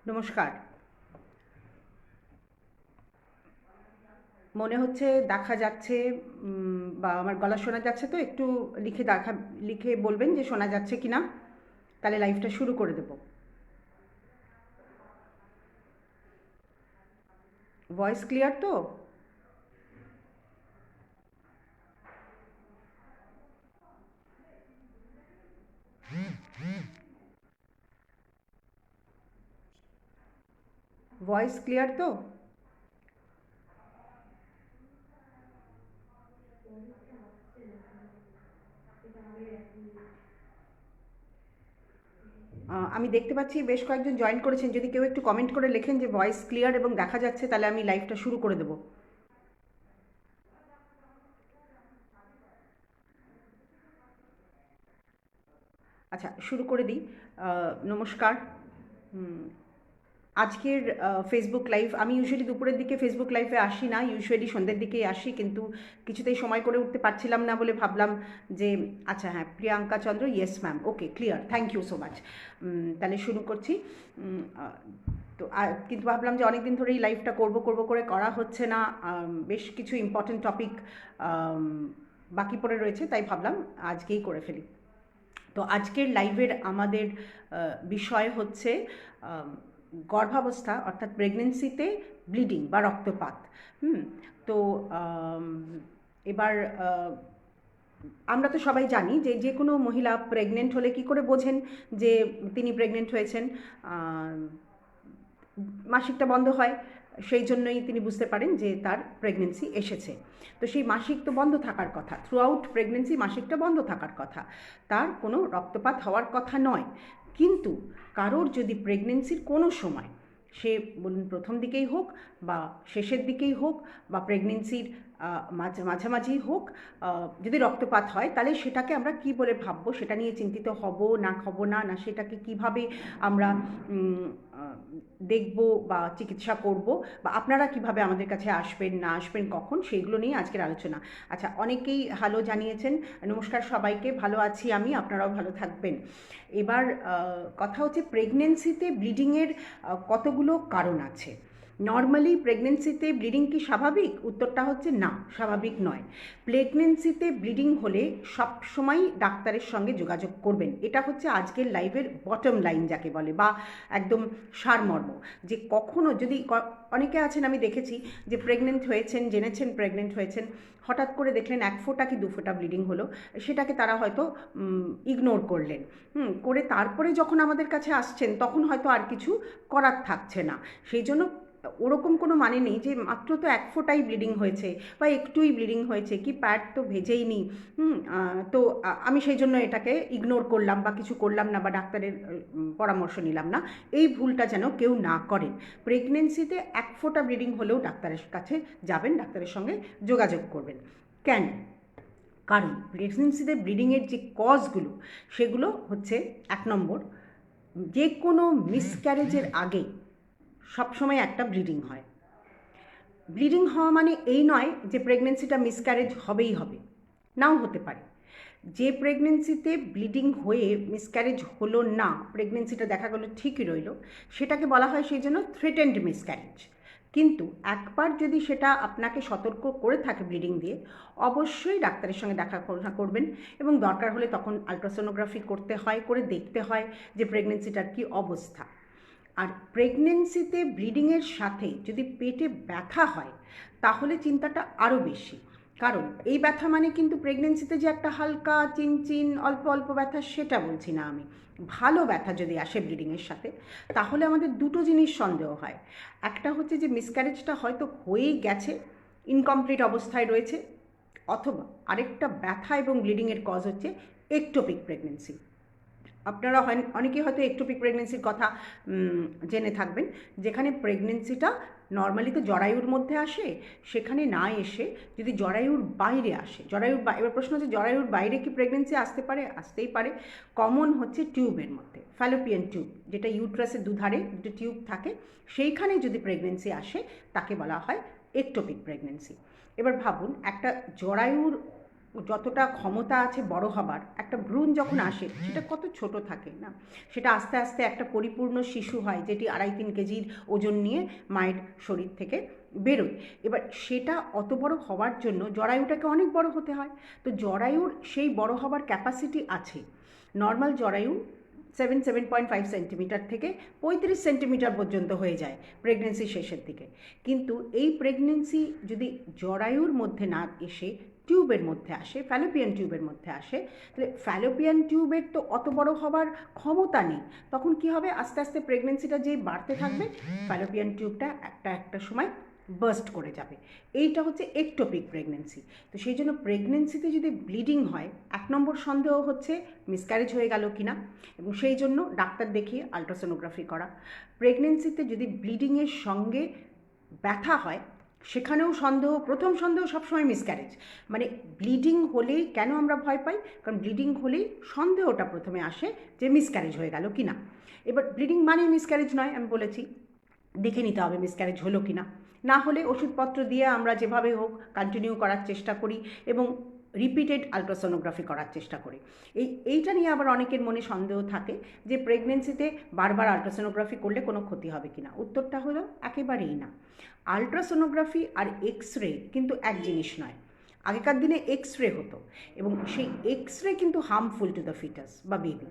নমস্কার। মনে হচ্ছে দেখা যাচ্ছে, বা আমার গলা শোনা যাচ্ছে, তো একটু লিখে বলবেন যে শোনা যাচ্ছে কি না, তাহলে লাইভটা শুরু করে দেব। ভয়েস ক্লিয়ার তো? ভয়েস ক্লিয়ার তো? আমি দেখতে পাচ্ছি বেশ কয়েকজন জয়েন করেছেন। যদি কেউ একটু কমেন্ট করে লেখেন যে ভয়েস ক্লিয়ার এবং দেখা যাচ্ছে, তাহলে আমি লাইভটা শুরু করে দেব। আচ্ছা, শুরু করে দিই। নমস্কার। আজকের ফেসবুক লাইভ, আমি ইউজুয়ালি দুপুরের দিকে ফেসবুক লাইভে আসি না, ইউজুয়ালি সন্ধ্যের দিকেই আসি, কিন্তু কিছুতেই সময় করে উঠতে পারছিলাম না বলে ভাবলাম যে আচ্ছা হ্যাঁ, Priyanka Chandra, yes ma'am, okay, clear, thank you so much. তাহলে শুরু করছি। তো কিন্তু ভাবলাম যে অনেক দিন ধরেই লাইভটা করব করব করে করা হচ্ছে না। বেশ কিছু ইম্পর্টেন্ট টপিক বাকি পড়ে রয়েছে, তাই ভাবলাম আজকেই করে ফেলি। তো আজকের লাইভের আমাদের বিষয় হচ্ছে গর্ভাবস্থা, অর্থাৎ প্রেগনেন্সিতে ব্লিডিং বা রক্তপাত। তো এবার আমরা তো সবাই জানি যে যে কোনো মহিলা প্রেগনেন্ট হলে কি করে বোঝেন যে তিনি প্রেগনেন্ট হয়েছেন? মাসিকটা বন্ধ হয়, সেই জন্যই তিনি বুঝতে পারেন যে তার প্রেগনেন্সি এসেছে। তো সেই মাসিক তো বন্ধ থাকার কথা, থ্রু আউট প্রেগনেন্সি মাসিকটা বন্ধ থাকার কথা, তার কোনো রক্তপাত হওয়ার কথা নয়। কিন্তু কারোর যদি প্রেগনেন্সির কোনো সময়, সে বলুন প্রথম দিকেই হোক বা শেষের দিকেই হোক বা প্রেগনেন্সির মাঝামাঝি হোক, যদি রক্তপাত হয়, তাহলে সেটাকে আমরা কি বলে ভাববো, সেটা নিয়ে চিন্তিত হব না হব না, না সেটাকে কিভাবে আমরা দেখব বা চিকিৎসা করব, বা আপনারা কিভাবে আমাদের কাছে আসবেন না আসবেন কখন, সেইগুলো নিয়ে আজকের আলোচনা। আচ্ছা, অনেকেই হ্যালো জানিয়েছেন, নমস্কার সবাইকে, ভালো আছি আমি, আপনারাও ভালো থাকবেন। এবার কথা হচ্ছে প্রেগনেন্সিতে ব্লিডিংয়ের কতগুলো কারণ আছে। নর্মালি প্রেগনেন্সিতে ব্লিডিং কি স্বাভাবিক? উত্তরটা হচ্ছে না, স্বাভাবিক নয়। প্রেগনেন্সিতে ব্লিডিং হলে সবসময় ডাক্তারের সঙ্গে যোগাযোগ করবেন, এটা হচ্ছে আজকের লাইভের বটম লাইন যাকে বলে, বা একদম সারমর্ম। যে কখনো যদি অনেকে আছেন, আমি দেখেছি যে প্রেগনেন্ট হয়েছেন, জেনেছেন প্রেগনেন্ট হয়েছেন, হঠাৎ করে দেখলেন 1 ফোঁটা কি 2 ফোঁটা ব্লিডিং হলো, সেটাকে তারা হয়তো ইগনোর করলেন। করে তারপরে যখন আমাদের কাছে আসছেন, তখন হয়তো আর কিছু করার থাকছে না। সেই জন্য ওরকম কোনো মানে নেই যে মাত্র তো 1 ফোঁটাই ব্লিডিং হয়েছে বা একটুই ব্লিডিং হয়েছে, কি প্যাড তো ভেজেই নি, তো আমি সেই জন্য এটাকে ইগনোর করলাম বা কিছু করলাম না বা ডাক্তারের পরামর্শ নিলাম না। এই ভুলটা যেন কেউ না করেন। প্রেগনেন্সিতে 1 ফোঁটা ব্লিডিং হলেও ডাক্তারের কাছে যাবেন, ডাক্তারের সঙ্গে যোগাযোগ করবেন। কেন? কারণ প্রেগনেন্সিতে ব্লিডিংয়ের যে কজগুলো, সেগুলো হচ্ছে 1 নম্বর, যে কোনো মিসক্যারেজের আগে সবসময় একটা ব্লিডিং হয়। ব্লিডিং হওয়া মানে এই নয় যে প্রেগনেন্সিটা মিসক্যারেজ হবেই হবে, নাও হতে পারে। যে প্রেগনেন্সিতে ব্লিডিং হয়ে মিসক্যারেজ হলো না, প্রেগনেন্সিটা দেখা গেলো ঠিকই রইল, সেটাকে বলা হয় সেই জন্য থ্রেটেন্ড মিসক্যারেজ। কিন্তু একবার যদি সেটা আপনাকে সতর্ক করে থাকে ব্লিডিং দিয়ে, অবশ্যই ডাক্তারের সঙ্গে দেখা করবেন, এবং দরকার হলে তখন আলট্রাসোনোগ্রাফি করতে হয়, করে দেখতে হয় যে প্রেগনেন্সিটার কী অবস্থা। আর প্রেগনেন্সিতে ব্লিডিংয়ের সাথে যদি পেটে ব্যথা হয়, তাহলে চিন্তাটা আরও বেশি। কারণ এই ব্যথা মানে কিন্তু প্রেগনেন্সিতে যে একটা হালকা চিনচিন অল্প অল্প ব্যথা সেটা বলছি না আমি। ভালো ব্যথা যদি আসে ব্লিডিংয়ের সাথে, তাহলে আমাদের দুটো জিনিস সন্দেহ হয়। একটা হচ্ছে যে মিসক্যারেজটা হয়তো হয়েই গেছে, ইনকমপ্লিট অবস্থায় রয়েছে, অথবা আরেকটা ব্যথা এবং ব্লিডিংয়ের কজ হচ্ছে একটোপিক প্রেগনেন্সি। আপনারা অনেকেই হয়তো একটোপিক প্রেগনেন্সির কথা জেনে থাকবেন, যেখানে প্রেগনেন্সিটা নর্মালি তো জরায়ুর মধ্যে আসে, সেখানে না এসে যদি জরায়ুর বাইরে আসে, এবার প্রশ্ন হচ্ছে জরায়ুর বাইরে কি প্রেগনেন্সি আসতে পারে? আসতেই পারে। কমন হচ্ছে টিউবের মধ্যে, ফ্যালোপিয়ান টিউব, যেটা ইউট্রাসের দুধারে দুটো টিউব থাকে, সেইখানে যদি প্রেগনেন্সি আসে তাকে বলা হয় একটোপিক প্রেগনেন্সি। এবার ভাবুন, একটা জরায়ুর যতটা ক্ষমতা আছে বড় হবার, একটা ভ্রূণ যখন আসে সেটা কত ছোট থাকে না, সেটা আস্তে আস্তে একটা পরিপূর্ণ শিশু হয়, যেটি 2.5-3 কেজির ওজন নিয়ে মায়ের শরীর থেকে বেরোয়। এবার সেটা অত বড় হওয়ার জন্য জরায়ুটাকে অনেক বড় হতে হয়। তো জরায়ুর সেই বড় হবার ক্যাপাসিটি আছে। নর্মাল জরায়ু 7.5 সেন্টিমিটার থেকে 35 সেন্টিমিটার পর্যন্ত হয়ে যায় প্রেগনেন্সি শেষের দিকে। কিন্তু এই প্রেগনেন্সি যদি জরায়ুর মধ্যে না এসে টিউবের মধ্যে আসে, ফ্যালোপিয়ান টিউবের মধ্যে আসে, তাহলে ফ্যালোপিয়ান টিউবের তো অত বড় হবার ক্ষমতা নেই। তখন কি হবে? আস্তে আস্তে প্রেগনেন্সিটা যেই বাড়তে থাকবে, ফ্যালোপিয়ান টিউবটা একটা সময় বার্স্ট করে যাবে। এইটা হচ্ছে একটোপিক প্রেগনেন্সি। তো সেই জন্য প্রেগনেন্সিতে যদি ব্লিডিং হয়, 1 নম্বর সন্দেহ হচ্ছে মিসক্যারেজ হয়ে গেল কিনা, এবং সেই জন্য ডাক্তার দেখিয়ে আলট্রাসোনোগ্রাফি করা। প্রেগনেন্সিতে যদি ব্লিডিংয়ের সঙ্গে ব্যথা হয়, সেখানেও সন্দেহ, প্রথম সন্দেহ সবসময় মিসক্যারেজ। মানে ব্লিডিং হলেই কেন আমরা ভয় পাই? কারণ ব্লিডিং হলেই সন্দেহটা প্রথমে আসে যে মিসক্যারেজ হয়ে গেল কিনা। এবার ব্লিডিং মানেই মিসক্যারেজ নয়, আমি বলেছি, দেখে নিতে হবে মিসক্যারেজ হলো কিনা। না হলে ওষুধপত্র দিয়ে আমরা যেভাবে হোক কন্টিনিউ করার চেষ্টা করি এবং রিপিটেড আলট্রাসোনোগ্রাফি করার চেষ্টা করি। এইটা নিয়ে আবার অনেকের মনে সন্দেহ থাকে যে প্রেগনেন্সিতে বারবার আলট্রাসোনোগ্রাফি করলে কোনো ক্ষতি হবে কিনা। উত্তরটা হলো একেবারেই না। আলট্রাসোনোগ্রাফি আর এক্স রে কিন্তু এক জিনিস নয়। আগেকার দিনে এক্স রে হতো, এবং সেই এক্স রে কিন্তু হার্মফুল টু দ্য ফিটাস বা বেবি।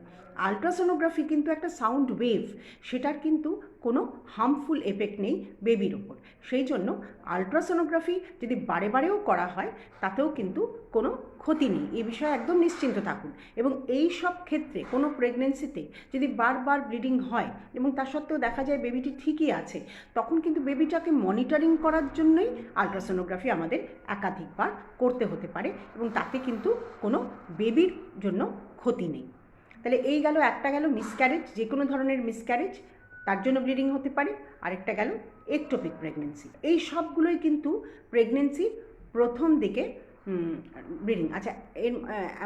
আলট্রাসোনোগ্রাফি কিন্তু একটা সাউন্ড ওয়েভ, সেটার কিন্তু কোনো হার্মফুল এফেক্ট নেই বেবির ওপর। সেই জন্য আলট্রাসোনোগ্রাফি যদি বারে বারেও করা হয়, তাতেও কিন্তু কোনো ক্ষতি নেই, এ বিষয়ে একদম নিশ্চিন্ত থাকুন। এবং এই সব ক্ষেত্রে কোনো প্রেগনেন্সিতে যদি বারবার ব্লিডিং হয় এবং তা সত্ত্বেও দেখা যায় বেবিটি ঠিকই আছে, তখন কিন্তু বেবিটাকে মনিটরিং করার জন্যই আলট্রাসোনোগ্রাফি আমাদের একাধিকবার করতে হতে পারে, এবং তাতে কিন্তু কোনো বেবির জন্য ক্ষতি নেই। তাহলে এই গেল, একটা গেল মিসক্যারেজ, যে কোনো ধরনের মিসক্যারেজ, তার জন্য ব্লিডিং হতে পারে। আরেকটা গেল একটোপিক প্রেগনেন্সি। এই সবগুলোই কিন্তু প্রেগনেন্সির প্রথম দিকে ব্লিডিং। আচ্ছা, এর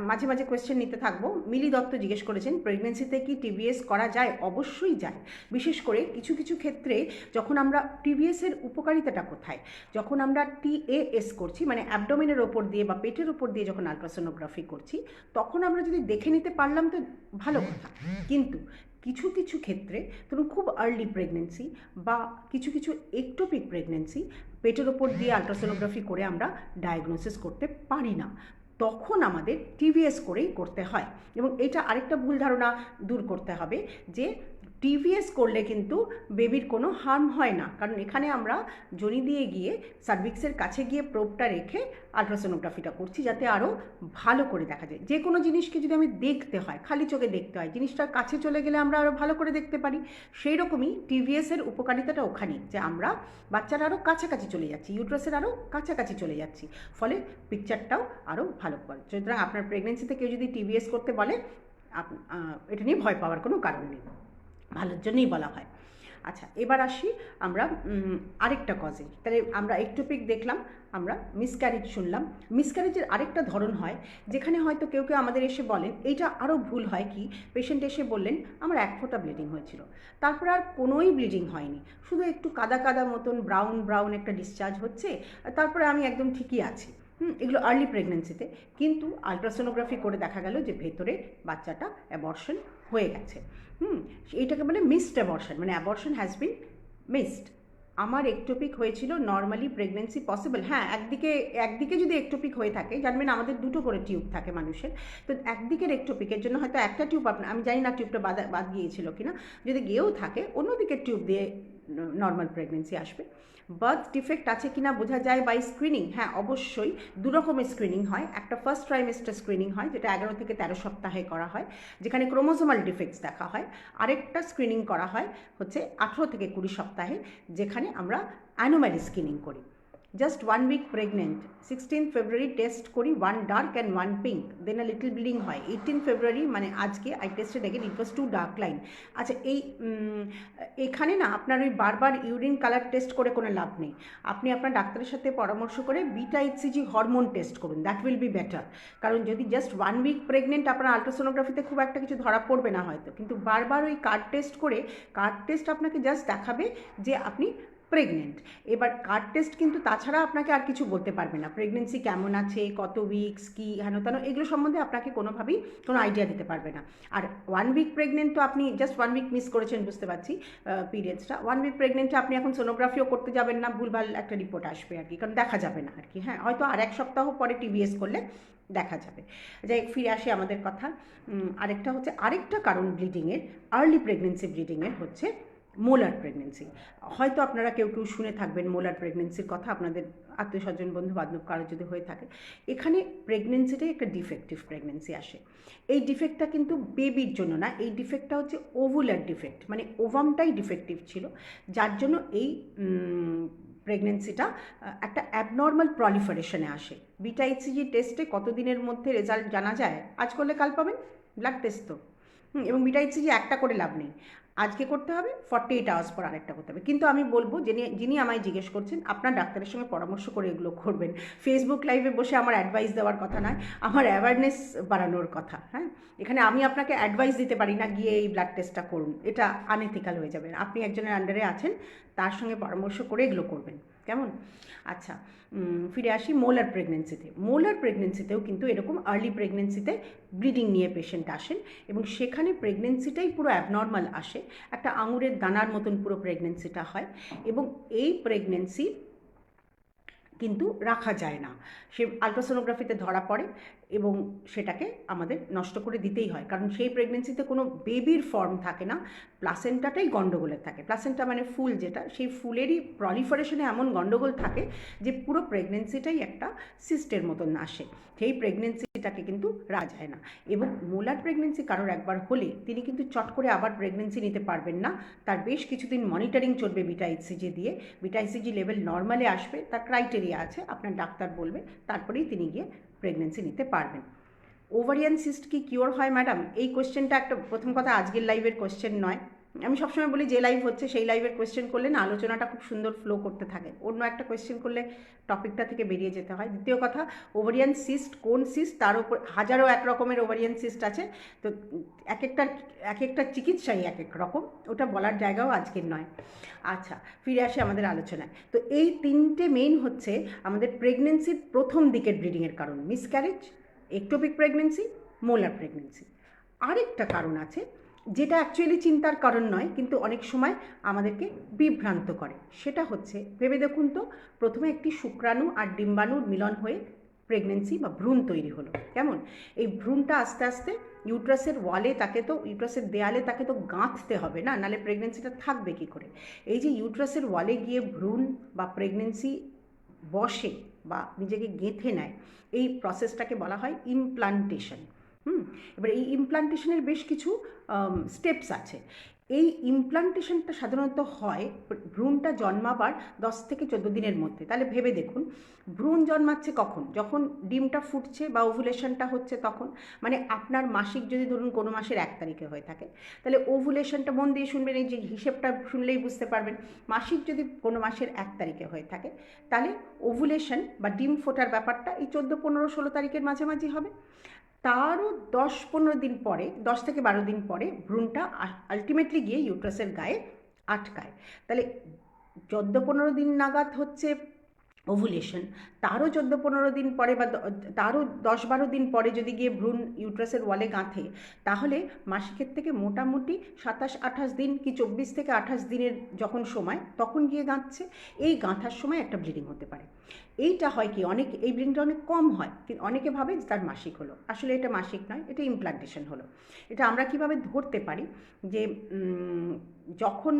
মাঝে মাঝে কোয়েশ্চেন নিতে থাকবো। মিলি দত্ত জিজ্ঞেস করেছেন, প্রেগনেন্সিতে কি টিবিএস করা যায়? অবশ্যই যায়। বিশেষ করে কিছু কিছু ক্ষেত্রে যখন আমরা টিবিএসের উপকারিতাটা কোথায়, যখন আমরা টিএএস করছি, মানে অ্যাবডোমেনের ওপর দিয়ে বা পেটের ওপর দিয়ে যখন আলট্রাসোনোগ্রাফি করছি, তখন আমরা যদি দেখে নিতে পারলাম তো ভালো কথা। কিন্তু কিছু কিছু ক্ষেত্রে ধরুন খুব আর্লি প্রেগনেন্সি বা কিছু কিছু একটোপিক প্রেগনেন্সি, পেটের ওপর দিয়ে আলট্রাসোনোগ্রাফি করে আমরা ডায়াগনোসিস করতে পারি না, তখন আমাদের টিভিএস করেই করতে হয়। এবং এটা আরেকটা ভুল ধারণা দূর করতে হবে যে টিভিএস করলে কিন্তু বেবির কোনো হার্ম হয় না, কারণ এখানে আমরা জনি দিয়ে গিয়ে সার্ভিক্সের কাছে গিয়ে প্রোবটা রেখে আলট্রাসোনোগ্রাফিটা করছি, যাতে আরও ভালো করে দেখা যায়। যে কোনো জিনিসকে যদি আমি দেখতে হয়, খালি চোখে দেখতে হয়, জিনিসটার কাছে চলে গেলে আমরা আরও ভালো করে দেখতে পারি। সেই রকমই টিভিএসের উপকারিতাটা ওখানেই, যে আমরা বাচ্চারা আরও কাছাকাছি চলে যাচ্ছি, ইউট্রাসের আরও কাছাকাছি চলে যাচ্ছি, ফলে পিকচারটাও আরও ভালো করে। সুতরাং আপনার প্রেগনেন্সিতে কেউ যদি টিভিএস করতে বলে, এটা নিয়ে ভয় পাওয়ার কোনো কারণ নেই, ভালোর জন্যই বলা হয়। আচ্ছা, এবার আসি আমরা আরেকটা কজে। তাহলে আমরা একটোপিক দেখলাম, আমরা মিসক্যারেজ শুনলাম। মিসক্যারেজের আরেকটা ধরন হয়, যেখানে হয়তো কেউ কেউ আমাদের এসে বলেন, এইটা আরও ভুল হয় কি, পেশেন্ট এসে বললেন আমার 1 ফোঁটা ব্লিডিং হয়েছিল, তারপরে আর কোনোই ব্লিডিং হয়নি, শুধু একটু কাদা কাদা মতন ব্রাউন ব্রাউন একটা ডিসচার্জ হচ্ছে, তারপরে আমি একদম ঠিকই আছি। এগুলো আর্লি প্রেগনেন্সিতে। কিন্তু আলট্রাসোনোগ্রাফি করে দেখা গেল যে ভেতরে বাচ্চাটা অ্যাবর্শন হয়ে গেছে। এইটাকে বলে মিসড অ্যাবর্শন, মানে অ্যাবর্শন হ্যাজ বিন মিসড। আমার একটোপিক হয়েছিল, নর্মালি প্রেগনেন্সি পসিবল। হ্যাঁ, একদিকে যদি একটোপিক হয়ে থাকে, জানবেন আমাদের 2টো করে টিউব থাকে মানুষের, তো একদিকের একটোপিকের জন্য হয়তো একটা টিউব, আমি জানি না টিউবটা বাদ গিয়েছিল কিনা, যদি গিয়েও থাকে অন্যদিকের টিউব দিয়ে নর্মাল প্রেগনেন্সি আসবে। বার্থ ডিফেক্ট আছে কিনা বোঝা যায় বাই স্ক্রিনিং। হ্যাঁ, অবশ্যই দু রকমের স্ক্রিনিং হয়। একটা ফার্স্ট ট্রাইমেস্টার স্ক্রিনিং হয়, যেটা 11 থেকে 13 সপ্তাহে করা হয়, যেখানে ক্রোমোজোমাল ডিফেক্টস দেখা হয়। আরেকটা স্ক্রিনিং করা হয় হচ্ছে 18 থেকে 20 সপ্তাহে, যেখানে আমরা অ্যানোমালি স্ক্রিনিং করি। Just 1 week pregnant, 16 February test করি, 1 dark and 1 pink, then a little bleeding হয়। 18 ফেব্রুয়ারি মানে আজকে I tested again, it was 2 dark line. আচ্ছা, এখানে না আপনার ওই বারবার ইউরিন কালার টেস্ট করে কোনো লাভ নেই। আপনি আপনার ডাক্তারের সাথে পরামর্শ করে বিটা এইচসিজি হরমোন টেস্ট করুন, দ্যাট উইল বি বেটার। কারণ যদি জাস্ট 1 উইক প্রেগনেন্ট, আপনার আলট্রাসোনোগ্রাফিতে খুব একটা কিছু ধরা পড়বে না হয়তো, কিন্তু বারবার ওই কার্ড টেস্ট করে, কার্ড টেস্ট আপনাকে জাস্ট দেখাবে যে আপনি প্রেগনেন্ট। এবার কার্ড টেস্ট কিন্তু তাছাড়া আপনাকে আর কিছু বলতে পারবে না। প্রেগনেন্সি কেমন আছে, কত উইকস, কী হেন তেন, এগুলো সম্বন্ধে আপনাকে কোনোভাবেই কোনো আইডিয়া দিতে পারবে না। আর 1 উইক প্রেগনেন্ট তো আপনি জাস্ট 1 উইক মিস করেছেন, বুঝতে পারছি পিরিয়ডসটা। 1 উইক প্রেগনেন্টে আপনি এখন সোনোগ্রাফিও করতে যাবেন না, ভুলভাল একটা রিপোর্ট আসবে আর কি, কারণ দেখা যাবে না আর কি। হ্যাঁ, হয়তো আর 1 সপ্তাহ পরে টিবিএস করলে দেখা যাবে। যাই ফিরে আসি আমাদের কথা। আরেকটা হচ্ছে, আরেকটা কারণ ব্লিডিংয়ের, আর্লি প্রেগনেন্সি ব্লিডিংয়ের হচ্ছে মোলার প্রেগনেন্সি। হয়তো আপনারা কেউ কেউ শুনে থাকবেন মোলার প্রেগনেন্সির কথা, আপনাদের আত্মীয় স্বজন বন্ধু বান্ধব কারো যদি হয়ে থাকে। এখানে প্রেগনেন্সিটাই একটা ডিফেক্টিভ প্রেগনেন্সি আসে। এই ডিফেক্টটা কিন্তু বেবির জন্য না, এই ডিফেক্টটা হচ্ছে ওভুলার ডিফেক্ট, মানে ওভামটাই ডিফেক্টিভ ছিল, যার জন্য এই প্রেগনেন্সিটা একটা অ্যাবনর্মাল প্রলিফারেশনে আসে। বিটা এইচসিজি টেস্টে কতদিনের মধ্যে রেজাল্ট জানা যায়? আজ করলে কাল পাবেন, ব্লাড টেস্ট তো। এবং বিটা এইচসিজি একটা করে লাভ নেই, আজকে করতে হবে, 48 আওয়ার্স পর আরেকটা করতে হবে। কিন্তু আমি বলবো, যিনি আমায় জিজ্ঞেস করছেন, আপনার ডাক্তারের সঙ্গে পরামর্শ করে এগুলো করবেন। ফেসবুক লাইভে বসে আমার অ্যাডভাইস দেওয়ার কথা নয়, আমার অ্যাওয়ারনেস বাড়ানোর কথা। হ্যাঁ, এখানে আমি আপনাকে অ্যাডভাইস দিতে পারি না গিয়ে এই ব্লাড টেস্টটা করুন, এটা আনএথিক্যাল হয়ে যাবে। আপনি একজনের আন্ডারে আছেন, তার সঙ্গে পরামর্শ করে এগুলো করবেন, কেমন? আচ্ছা, ফিরে আসি মোলার প্রেগনেন্সিতে। মোলার প্রেগনেন্সিতেও কিন্তু এরকম আর্লি প্রেগনেন্সিতে ব্লিডিং নিয়ে পেশেন্ট আসেন, এবং সেখানে প্রেগনেন্সিটাই পুরো অ্যাবনর্মাল আসে, একটা আঙুরের দানার মতন পুরো প্রেগনেন্সিটা হয়। এবং এই প্রেগনেন্সি কিন্তু রাখা যায় না, সে আলট্রাসোনোগ্রাফিতে ধরা পড়ে এবং সেটাকে আমাদের নষ্ট করে দিতেই হয়, কারণ সেই প্রেগনেন্সিতে কোনো বেবির ফর্ম থাকে না, প্লাসেন্টাটাই গন্ডগোলের থাকে। প্লাসেন্টা মানে ফুল, যেটা সেই ফুলেরই প্রলিফারেশনে এমন গন্ডগোল থাকে যে পুরো প্রেগনেন্সিটাই একটা সিস্টের মতন আসে, সেই প্রেগনেন্সিটাকে কিন্তু রাখা যায় না। এবং মোলার প্রেগনেন্সি কারোর একবার হলে তিনি কিন্তু চট করে আবার প্রেগনেন্সি নিতে পারবেন না, তার বেশ কিছুদিন মনিটরিং চলবে বিটা এইচসিজি দিয়ে। বিটা এইচসিজি লেভেল নর্মালে আসবে, তার ক্রাইটেরিয়া আছে, আপনার ডাক্তার বলবে, তারপরেই তিনি গিয়ে প্রেগনেন্সি নিতে পারবেন। ওভারিয়ান সিস্ট কি কিওর হয় ম্যাডাম? এই কোয়েশ্চেনটা একটা, প্রথম কথা আজকের লাইভের কোয়েশ্চেন নয়। আমি সবসময় বলি যে লাইভ হচ্ছে সেই লাইভের কোয়েশ্চেন করলে না আলোচনাটা খুব সুন্দর ফ্লো করতে থাকে, অন্য একটা কোয়েশ্চেন করলে টপিকটা থেকে বেরিয়ে যেতে হয়। দ্বিতীয় কথা, ওভারিয়ান সিস্ট কোন সিস্ট, তার উপর হাজারো এক রকমের ওভারিয়ান সিস্ট আছে, তো এক একটা চিকিৎসাই এক এক রকম, ওটা বলার জায়গাও আজকের নয়। আচ্ছা, ফিরে আসি আমাদের আলোচনায়। তো এই তিনটে মেইন হচ্ছে আমাদের প্রেগনেন্সির প্রথম দিকের ব্লিডিংয়ের কারণ: miscarriage, ectopic pregnancy, molar pregnancy. আরেকটা কারণ আছে যেটা অ্যাকচুয়ালি চিন্তার কারণ নয়, কিন্তু অনেক সময় আমাদেরকে বিভ্রান্ত করে, সেটা হচ্ছে, ভেবে দেখুন তো, প্রথমে একটি শুক্রাণু আর ডিম্বাণুর মিলন হয়ে প্রেগনেন্সি বা ভ্রূণ তৈরি হলো, কেমন? এই ভ্রূণটা আস্তে আস্তে ইউট্রাসের ওয়ালে, ইউট্রাসের দেয়ালে তাকে তো গাঁথতে হবে না, নাহলে প্রেগনেন্সিটা থাকবে কী করে? এই যে ইউট্রাসের ওয়ালে গিয়ে ভ্রূণ বা প্রেগনেন্সি বসে বা নিজেকে গেঁথে নেয়, এই প্রসেসটাকে বলা হয় ইমপ্লান্টেশন। এবার এই ইমপ্লান্টেশনের বেশ কিছু স্টেপস আছে। এই ইমপ্লান্টেশনটা সাধারণত হয় ভ্রূণটা জন্মাবার 10 থেকে 14 দিনের মধ্যে। তাহলে ভেবে দেখুন, ভ্রূণ জন্মাচ্ছে কখন? যখন ডিমটা ফুটছে বা ওভুলেশনটা হচ্ছে তখন। মানে আপনার মাসিক যদি ধরুন কোনো মাসের 1 তারিখে হয়ে থাকে, তাহলে ওভুলেশনটা মন দিয়ে শুনবেন, এই যে হিসেবটা শুনলেই বুঝতে পারবেন। মাসিক যদি কোনো মাসের 1 তারিখে হয়ে থাকে, তাহলে ওভুলেশন বা ডিম ফোটার ব্যাপারটা এই 14, 15, 16 তারিখের মাঝামাঝি হবে। তারও 10-15 দিন পরে, 10 থেকে 12 দিন পরে ভ্রূণটা আলটিমেটলি গিয়ে ইউট্রাসের গায়ে আটকায়। তাহলে 14-15 দিন নাগাদ হচ্ছে ওভুলেশন, তারও 14-15 দিন পরে বা তারও 10-12 দিন পরে যদি গিয়ে ভ্রূণ ইউট্রাসের ওয়ালে গাঁথে, তাহলে মাসিকের থেকে মোটামুটি 27-28 দিন কি 24 থেকে 28 দিনের যখন সময়, তখন গিয়ে গাঁথছে। এই গাঁথার সময় একটা ব্লিডিং হতে পারে। এইটা হয় কি, এই ব্লিডিংটা অনেক কম হয়, কিন্তু অনেকে ভাবে যে তার মাসিক হলো, আসলে এটা মাসিক নয়, এটা ইমপ্লান্টেশন হলো। এটা আমরা কিভাবে ধরতে পারি যে যখন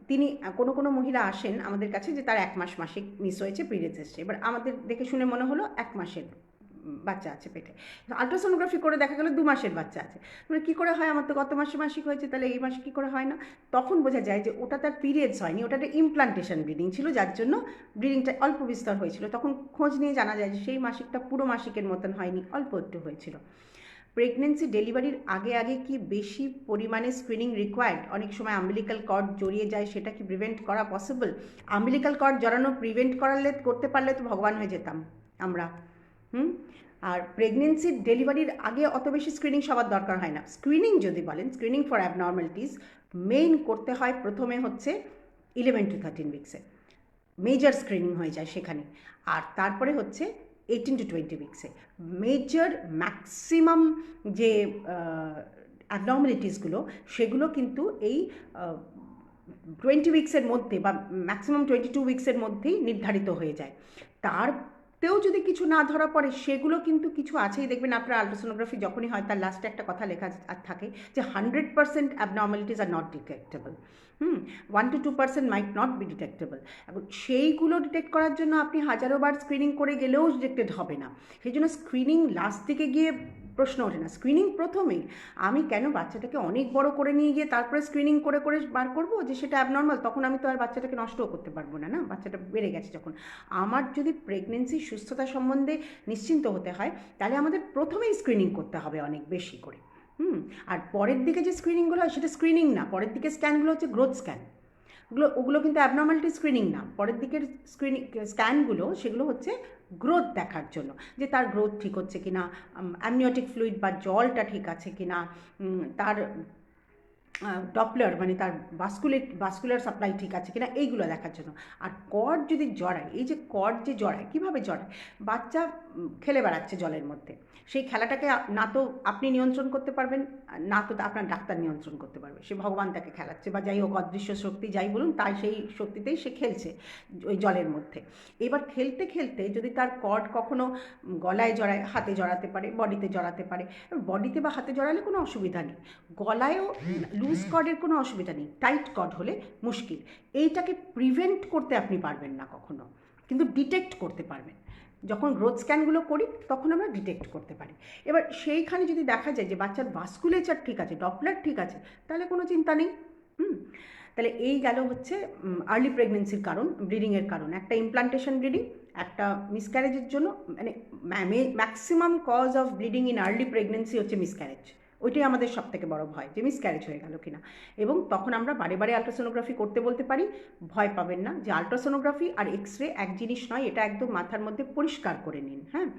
তিনি কোনো কোনো মহিলা আসেন আমাদের কাছে যে তার 1 মাস মাসিক মিস হয়েছে, পিরিয়ডস এসছে, এবার আমাদের দেখে শুনে মনে হলো 1 মাসের বাচ্চা আছে পেটে, আলট্রাসোনোগ্রাফি করে দেখা গেলো 2 মাসের বাচ্চা আছে। মানে কী করে হয়, আমার তো গত মাসে মাসিক হয়েছে, তাহলে এই মাসে কী করে হয় না? তখন বোঝা যায় যে ওটা তার পিরিয়ডস হয়নি, ওটা একটা ইমপ্লান্টেশন ব্লিডিং ছিল, যার জন্য ব্লিডিংটা অল্প বিস্তর হয়েছিল। তখন খোঁজ নিয়ে জানা যায় যে সেই মাসিকটা পুরো মাসিকের মতন হয়নি, অল্প একটু হয়েছিল। প্রেগনেন্সি ডেলিভারির আগে আগে কি বেশি পরিমাণে স্ক্রিনিং রিকোয়ার্ড? অনেক সময় আম্বিলিক্যাল কর্ড জড়িয়ে যায়, সেটা কি প্রিভেন্ট করা পসিবল? আম্বিলিক্যাল কর্ড জড়ানো প্রিভেন্ট করতে পারলে তো ভগবান হয়ে যেতাম আমরা। আর প্রেগনেন্সির ডেলিভারির আগে অত বেশি স্ক্রিনিং সবার দরকার হয় না। স্ক্রিনিং যদি বলেন, স্ক্রিনিং ফর অ্যাবনর্মালিটিস মেইন করতে হয় প্রথমে হচ্ছে 11 to 13 উইক্সে, মেজর স্ক্রিনিং হয়ে যায় সেখানে। আর তারপরে হচ্ছে 18 to 20 উইক্সে মেজর ম্যাক্সিমাম যে অ্যাবনর্মালিটিসগুলো, সেগুলো কিন্তু এই 20 উইক্সের মধ্যে বা ম্যাক্সিমাম 22 উইক্সের মধ্যেই নির্ধারিত হয়ে যায়। তারতেও যদি কিছু না ধরা পড়ে, সেগুলো কিন্তু কিছু আছেই। দেখবেন আপনার আলট্রাসোনোগ্রাফি যখনই হয় তার লাস্টে একটা কথা লেখা থাকে যে 100% abnormalities are not detectable. 1 to 2% might not be detectable. এখন সেইগুলো ডিটেক্ট করার জন্য আপনি হাজারো বার স্ক্রিনিং করে গেলেও ডিটেক্টেড হবে না। সেই জন্য স্ক্রিনিং লাস্ট দিকে গিয়ে প্রশ্ন ওঠে না, স্ক্রিনিং প্রথমেই। আমি কেন বাচ্চাটাকে অনেক বড় করে নিয়ে গিয়ে তারপরে স্ক্রিনিং করে করে বার করবো যে সেটা অ্যাবনর্মাল? তখন আমি তো আর বাচ্চাটাকে নষ্টও করতে পারবো না, না, বাচ্চাটা বেড়ে গেছে যখন। আমার যদি প্রেগনেন্সির সুস্থতা সম্বন্ধে নিশ্চিন্ত হতে হয়, তাহলে আমাদের প্রথমেই স্ক্রিনিং করতে হবে অনেক বেশি করে। আর পরের দিকে যে স্ক্রিনিংগুলো হয় সেটা স্ক্রিনিং না, পরের দিকে স্ক্যানগুলো হচ্ছে গ্রোথ স্ক্যান। ওগুলো কিন্তু অ্যাবনর্মালিটি স্ক্রিনিং না। পরের দিকের স্ক্যানগুলো সেগুলো হচ্ছে গ্রোথ দেখার জন্য, যে তার গ্রোথ ঠিক হচ্ছে কিনা, অ্যামনিওটিক ফ্লুইড বা জলটা ঠিক আছে কিনা, তার ডপলার মানে তার ভাস্কুলার সাপ্লাই ঠিক আছে কিনা, এইগুলো দেখার জন্য। আর কর্ড যদি জড়ায়, এই যে কর্ড যে জড়ায়, কীভাবে জড়ায়? বাচ্চা খেলে বেড়াচ্ছে জলের মধ্যে, সেই খেলাটাকে না তো আপনি নিয়ন্ত্রণ করতে পারবেন, না তো আপনার ডাক্তার নিয়ন্ত্রণ করতে পারবে। সে ভগবান তাকে খেলাচ্ছে, বা যাই হোক অদৃশ্য শক্তি যাই বলুন, তাই সেই শক্তিতেই সে খেলছে ওই জলের মধ্যে। এবার খেলতে খেলতে যদি তার কর্ড কখনো গলায় জড়ায়, হাতে জড়াতে পারে, বডিতে জড়াতে পারে। বডিতে বা হাতে জড়ালে কোনো অসুবিধা নেই, গলায়ও লুজ কর্ডের কোনো অসুবিধা নেই, টাইট কর্ড হলে মুশকিল। এইটাকে প্রিভেন্ট করতে আপনি পারবেন না কখনো, কিন্তু ডিটেক্ট করতে পারবেন। যখন গ্রোথ স্ক্যানগুলো করি তখন আমরা ডিটেক্ট করতে পারি। এবার সেইখানে যদি দেখা যায় যে বাচ্চার ভাস্কুলেচার ঠিক আছে, ডপলার ঠিক আছে, তাহলে কোনো চিন্তা নেই। তাহলে এই গেল হচ্ছে আর্লি প্রেগনেন্সির কারণ, ব্লিডিংয়ের কারণ। একটা ইমপ্লান্টেশন ব্লিডিং, একটা মিসক্যারেজের জন্য, মানে maximum cause of bleeding in early pregnancy হচ্ছে মিসক্যারেজ। ওইটাই আমাদের সব থেকে বড় ভয়, যে মিসক্যারেজ হয়ে গেল কিনা। এবং তখন আমরা বারে বারে আলট্রাসোনোগ্রাফি করতে বলতে পারি। ভয় পাবেন না, যে আলট্রাসোনোগ্রাফি আর এক্স রে এক জিনিস নয়, এটা একদম মাথার মধ্যে পরিষ্কার করে নিন। হ্যাঁ,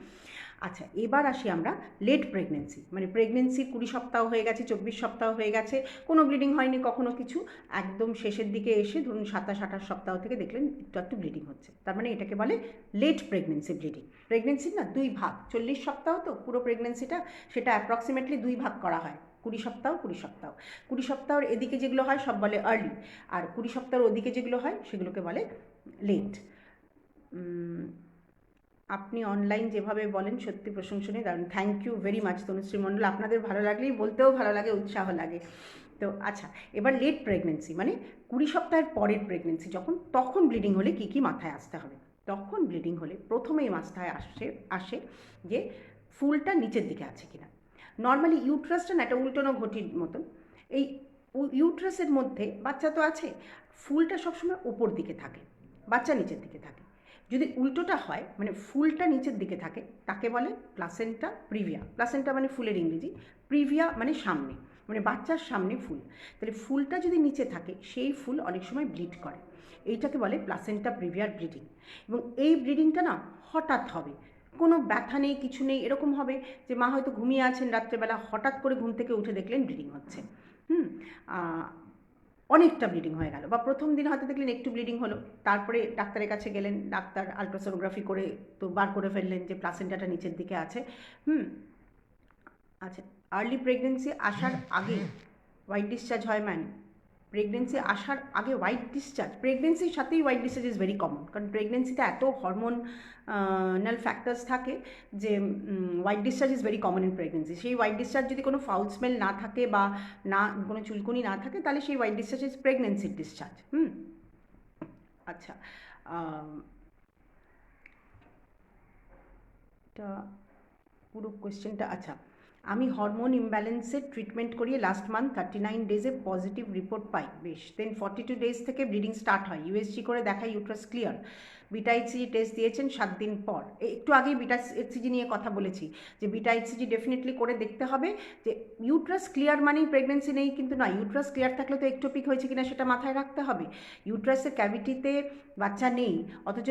আচ্ছা, এবার আসি আমরা লেট প্রেগনেন্সি, মানে প্রেগনেন্সি 20 সপ্তাহ হয়ে গেছে, 24 সপ্তাহ হয়ে গেছে, কোনো ব্লিডিং হয়নি কখনো কিছু, একদম শেষের দিকে এসে ধরুন 27-28 সপ্তাহ থেকে দেখলেন একটু একটু ব্লিডিং হচ্ছে, তার মানে এটাকে বলে লেট প্রেগনেন্সি ব্লিডিং। প্রেগনেন্সির না 2 ভাগ, 40 সপ্তাহ তো পুরো প্রেগনেন্সিটা, সেটা অ্যাপ্রক্সিমেটলি 2 ভাগ করা হয়, 20 সপ্তাহ 20 সপ্তাহ। 20 সপ্তাহের এদিকে যেগুলো হয় সব বলে আর্লি, আর 20 সপ্তাহের ওদিকে যেগুলো হয় সেগুলোকে বলে লেট। আপনি অনলাইন যেভাবে বলেন সত্যি প্রশংসনীয়, দারুণ। Thank you very much Tanushree Mondal. আপনাদের ভালো লাগলেই বলতেও ভালো লাগে, উৎসাহ লাগে। তো আচ্ছা, এবার লেট প্রেগনেন্সি মানে 20 সপ্তাহের পরের প্রেগনেন্সি যখন, তখন ব্লিডিং হলে কী কী মাথায় আসতে হবে? তখন ব্লিডিং হলে প্রথমেই মাথায় আসে যে ফুলটা নিচের দিকে আছে কিনা। নর্মালি ইউট্রাসটা না একটা উল্টোনো ঘটির মতন, এই ইউট্রাসের মধ্যে বাচ্চা তো আছে, ফুলটা সবসময় ওপর দিকে থাকে, বাচ্চা নিচের দিকে থাকে। যদি উল্টোটা হয়, মানে ফুলটা নিচের দিকে থাকে, তাকে বলে প্লাসেন্টা প্রিভিয়া। প্লাসেন্টা মানে ফুলের ইংরেজি, প্রিভিয়া মানে সামনে, মানে বাচ্চার সামনে ফুল। তাহলে ফুলটা যদি নিচে থাকে, সেই ফুল অনেক সময় ব্লিড করে, এইটাকে বলে প্লাসেন্টা প্রিভিয়ার ব্লিডিং। এবং এই ব্লিডিংটা না হঠাৎ হবে, কোনো ব্যথা নেই, কিছু নেই, এরকম হবে যে মা হয়তো ঘুমিয়ে আছেন রাত্রেবেলা, হঠাৎ করে ঘুম থেকে উঠে দেখলেন ব্লিডিং হচ্ছে, অনেকটা ব্লিডিং হয়ে গেল। বা প্রথম দিন হয়তো দেখলেন একটু ব্লিডিং হলো, তারপরে ডাক্তারের কাছে গেলেন, ডাক্তার আলট্রাসোনোগ্রাফি করে তো বার করে ফেললেন যে প্লাসেন্টাটা নিচের দিকে আছে। আচ্ছা, আর্লি প্রেগনেন্সি আসার আগে হোয়াইট ডিসচার্জ হয় ম্যাম? প্রেগনেন্সি আসার আগে হোয়াইট ডিসচার্জ, প্রেগনেন্সির সাথেই white discharge is very common, কারণ প্রেগনেন্সিতে এত হরমোনাল ফ্যাক্টার্স থাকে যে white discharge is very common in pregnancy. সেই হোয়াইট ডিসচার্জ যদি কোনো ফাউল স্মেল না থাকে বা না কোনো চুলকুনি না থাকে, তাহলে সেই হোয়াইট ডিসচার্জ ইজ প্রেগনেন্সির ডিসচার্জ। আচ্ছা, এটা পুরো কোয়েশ্চেনটা। আচ্ছা, আমি হরমোন ইমব্যালেন্সের ট্রিটমেন্ট করিয়ে লাস্ট মান্থ 39 ডেজে পজিটিভ রিপোর্ট পাই, বেশ। দেন 42 ডেজ থেকে ব্লিডিং স্টার্ট হয়, ইউএসজি করে দেখায় uterus clear. Beta HCG test দিয়েছেন 7 দিন পর। একটু আগেই বিটা এইচসিজি নিয়ে কথা বলেছি যে বিটা এইচসিজি ডেফিনেটলি করে দেখতে হবে যে ইউট্রাস ক্লিয়ার মানেই প্রেগনেন্সি নেই কিন্তু না, ইউট্রাস ক্লিয়ার থাকলে তো একটোপিক হয়েছে কিনা সেটা মাথায় রাখতে হবে। ইউট্রাসের ক্যাভিটিতে বাচ্চা নেই অথচ